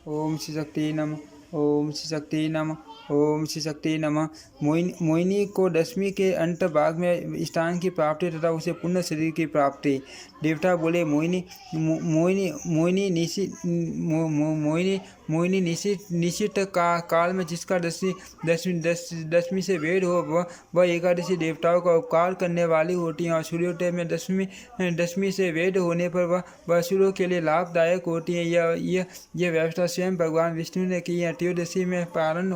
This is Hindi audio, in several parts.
ओम श्री शक्ति नमः। ओम श्री शक्ति नमः। ओम श्री शक्ति नमः। मोहिनी को दशमी के अंत भाग में स्थान की प्राप्ति तथा उसे पुण्य शरीर की प्राप्ति। देवता बोले, मोहिनी मोहिनी मोहिनी निश्चित मोहिनी मोहिनी निश्चित काल में जिसका दशमी से वेद हो वह एकादशी देवताओं का उपकार करने वाली होती है और सूर्योदय में दशमी से वेद होने पर वह असुरों के लिए लाभदायक होती है। यह व्यवस्था स्वयं भगवान विष्णु ने की है। त्रयोदशी में पारण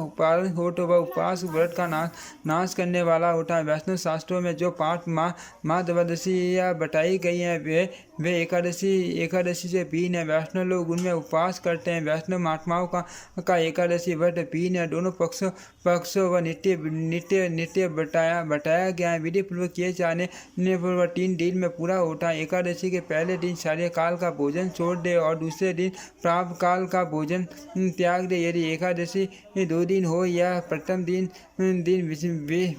हो तो वह उपवास व्रत का नाश करने वाला होता है। वैष्णव शास्त्रों में जो 5 महाद्वादशियाँ बताई गई हैं वे एकादशी से भिन्न है। वैष्णव लोग उनमें उपवास करते हैं। वैष्णव महात्माओं का एकादशी व्रत भिन्न है। दोनों पक्षों व नित्य बताया गया है। विधि पूर्वक किए जाने पर वह 3 दिन में पूरा होता है। एकादशी के पहले दिन सारे काल का भोजन छोड़ दे और दूसरे दिन प्रातः काल का भोजन त्याग दे। यदि एकादशी 2 दिन हो या प्रथम दिन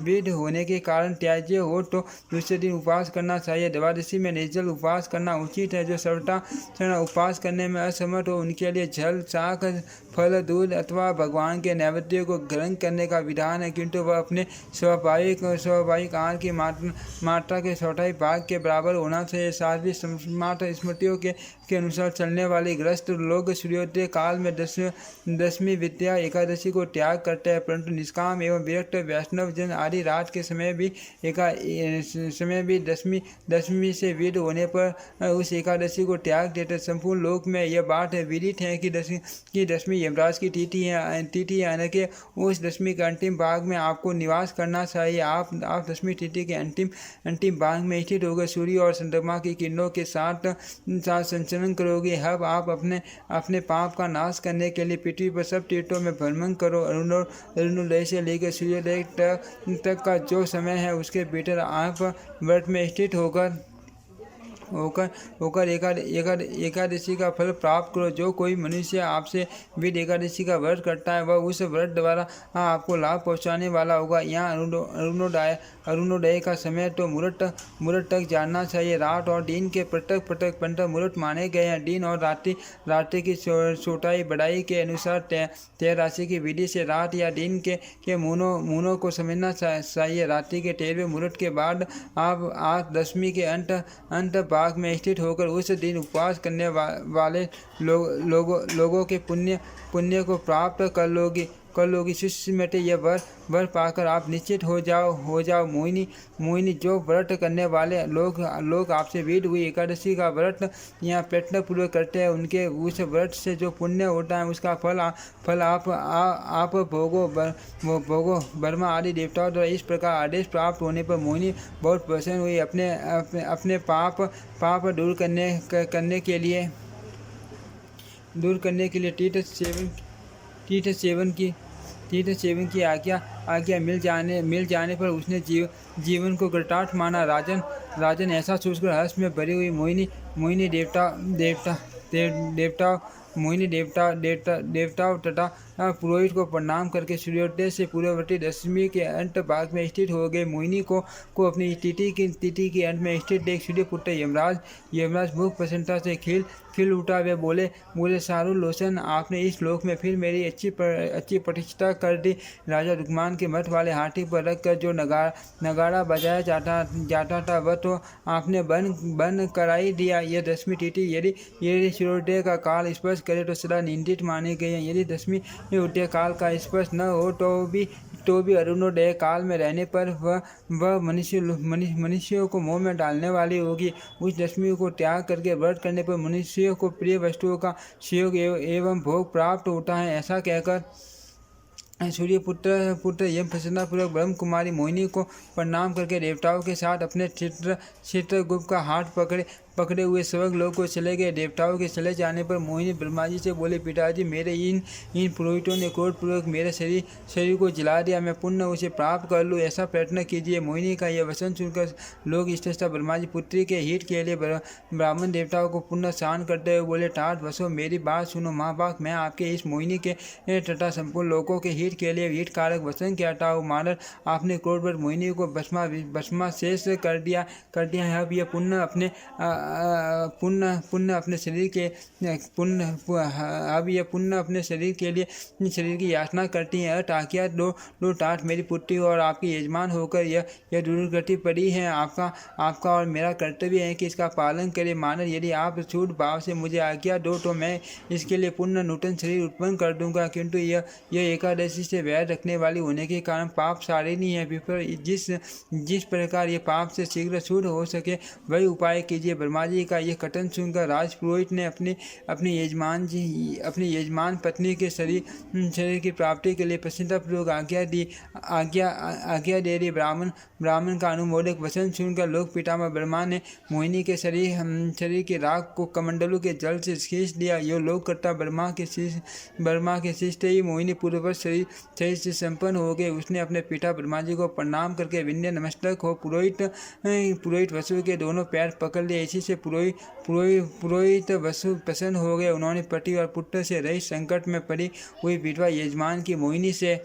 विध होने के कारण त्याज्य हो तो दूसरे दिन उपवास करना चाहिए। द्वादशी में निर्जल उपवास करना उचित है। जो सर्वथा उपवास करने में असमर्थ हो उनके लिए जल, शाक, फल, दूध अथवा भगवान के नैवेद्य को ग्रहण करने का विधान है, किंतु वह अपने स्वाभाविक आहार की मात्रा के 1/4 भाग के बराबर होना चाहिए। शास्त्रीय स्मृतियों के अनुसार चलने वाले ग्रस्त लोग सूर्योदय काल में दशमी विद्या एकादशी को त्याग करते हैं, परंतु निष्काम एवं विरक्त वैष्णव जन आदि रात के समय भी दशमी से विद होने पर उस एकादशी को त्याग देते। संपूर्ण लोक में यह बात विदित है कि दशमी यमराज की तिथि है, यानी कि उस दशमी के अंतिम भाग में आपको निवास करना चाहिए। आप दशमी तिथि के अंतिम भाग में स्थित होकर सूर्य और चंद्रमा की किरणों के साथ संचरण करोगे। अब आप अपने पाप का नाश करने के लिए पृथ्वी पर सब तीर्थों में भ्रमण करो। अरुणोदय से लेकर सूर्योदय तक का जो समय है उसके भीतर आप व्रत में स्थित होकर एकादशी का फल प्राप्त करो। जो कोई मनुष्य आपसे विद एकादशी का व्रत करता है वह उस व्रत द्वारा आपको लाभ पहुंचाने वाला होगा। यहाँ अरुणोदय का समय तो मुहूर्त तक जानना चाहिए। रात और दिन के पृथक मुहूर्त माने गए हैं। दिन और रात्रि की छोटाई बढ़ाई के अनुसार तय राशि की विधि से रात या दिन के मुनों को समझना चाहिए। रात्रि के 13वें मुहूर्त के बाद आप दशमी के अंत भाग में स्थित होकर उस दिन उपवास करने वाले लोगों के पुण्य को प्राप्त कर लोगी। शिष्य में यह वर पाकर आप निश्चित हो जाओ। मोहिनी जो व्रत करने वाले लोग आपसे विद हुई एकादशी का व्रत यहाँ प्रयत्न पूर्वक करते हैं, उनके उस व्रत से जो पुण्य होता है उसका फल आप भोगो। ब्रह्मा आदि देवताओं द्वारा इस प्रकार आदेश प्राप्त होने पर मोहिनी बहुत प्रसन्न हुई। अपने पाप दूर करने के लिए तीर्थ सेवन की आज्ञा मिल जाने पर उसने जीवन को कृतार्थ माना। राजन ऐसा सोचकर हर्ष में भरी हुई मोहिनी देवताओं तथा पुरोहित को प्रणाम करके सूर्योदय से पूर्ववर्ती दशमी के अंत भाग में स्थित हो गए। मोहिनी को अपनी तिथि के अंत में स्थित देख सूर्यपुत्र यमराज भूख प्रसन्नता से खिल उठा। वे बोले शाहरुख लोचन, आपने इस लोक में फिर मेरी अच्छी प्रतिष्ठा कर दी। राजा रुक्मान के मठ वाले हाथी पर रखकर जो नगाड़ा बजाया जाता था वह तो आपने बंद कराई दिया। यह दशमी तिथि यदि सूर्योदय का काल स्पर्श करे तो सदा निंदित माने गए हैं। यदि दशमी उदय काल का स्पर्श न हो तो भी अरुणोदय काल में रहने पर वह मनुष्यों को मोह में डालने वाली होगी। उस दशमी को त्याग करके व्रत करने पर मनुष्यों को प्रिय वस्तुओं का सुयोग एवं भोग प्राप्त होता है। ऐसा कहकर सूर्यपुत्र यम प्रसन्नतापूर्वक ब्रह्म कुमारी मोहिनी को प्रणाम करके देवताओं के साथ अपने चित्रगुप्त का हाथ पकड़े हुए स्वर्ग लोक को चले गए। देवताओं के चले जाने पर मोहिनी ब्रह्मा जी से बोले, पिताजी, मेरे इन पुरोहितों ने क्रोधपूर्वक मेरे शरीर को जला दिया। मैं पुण्य उसे प्राप्त कर लूँ, ऐसा प्रयत्न कीजिए। मोहिनी का यह वचन सुनकर लोग इष्टता ब्रह्मा जी पुत्री के हित के लिए ब्राह्मण देवताओं को पुण्य स्नान करते हुए बोले, तात वसो, मेरी बात सुनो। महाभाग, मैं आपके इस मोहिनी के तथा संपूर्ण लोगों के हित के लिए हितकारक वचन कहता हूँ। मानव, आपने क्रोधवश मोहिनी को भस्माशेष कर दिया है। अब यह पुण्य पुण्य पुण्य अपने शरीर के पुण्य अब यह पुण्य अपने शरीर के लिए शरीर की याचना करती हैं। टाकिया दो टाट मेरी पुत्री और आपकी यजमान होकर यह दुर्गति पड़ी है। आपका और मेरा कर्तव्य है कि इसका पालन करें। मानव, यदि आप छूट भाव से मुझे आज्ञा दो तो मैं इसके लिए पुण्य नूतन शरीर उत्पन्न कर दूंगा, किंतु यह एकादशी से वैर रखने वाली होने के कारण पाप सारिणी है। विप्र, जिस प्रकार ये पाप से शीघ्र छूट हो सके वही उपाय कीजिए। ब्रह्मा जी का यह कथन सुनकर राजपुरोहित ने अपनी यजमान पत्नी के शरीर की प्राप्ति के लिए प्रसन्नतापूर्वक आज्ञा दे दी। ब्राह्मण का अनुमोदक वचन सुनकर लोक पितामह ब्रह्मा ने मोहिनी के शरीर की राख को कमंडलों के जल से खींच दिया। यो लोककर्ता ब्रह्मा के शिष्ट ही मोहिनी पूर्ववत शरीर से संपन्न हो गए। उसने अपने पिता ब्रह्मा जी को प्रणाम करके विनय नमस्तक हो पुरोहित वसु के दोनों पैर पकड़ लिए। इसी से पुरोहित वसु प्रसन्न हो गए। उन्होंने पति और पुत्र से रहित संकट में पड़ी हुई विधवा यजमान की मोहिनी से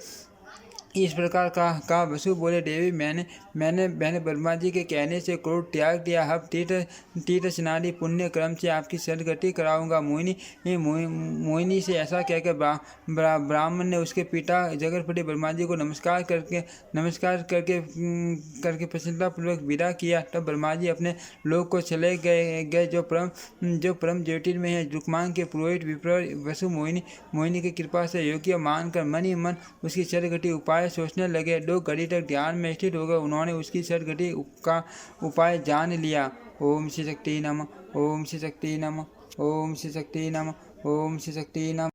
इस प्रकार कहा। वसु बोले, देवी, मैंने ब्रह्मा जी के कहने से क्रोध त्याग दिया। अब तीर्थ स्नादि पुण्य क्रम से आपकी सदगति कराऊंगा। मोहिनी से ऐसा कहकर ब्राह्मण ने उसके पिता जगतपति ब्रह्मा जी को नमस्कार करके प्रसन्नतापूर्वक विदा किया। तब ब्रह्मा जी अपने लोक को चले गए जो परम ज्योतिर्मय है। रुक्मांग के पुरोहित विप्र वसु मोहिनी की कृपा से योग्य मानकर मन ही मन उसकी सदगति उपाय सोचने लगे। 2 घड़ी तक ध्यान में स्थित हो गए। उन्होंने उसकी सदगति का उपाय जान लिया। ओम श्री शक्ति नमः। ओम श्री शक्ति नमः। ओम श्री शक्ति नमः। ओम श्री शक्ति नमः।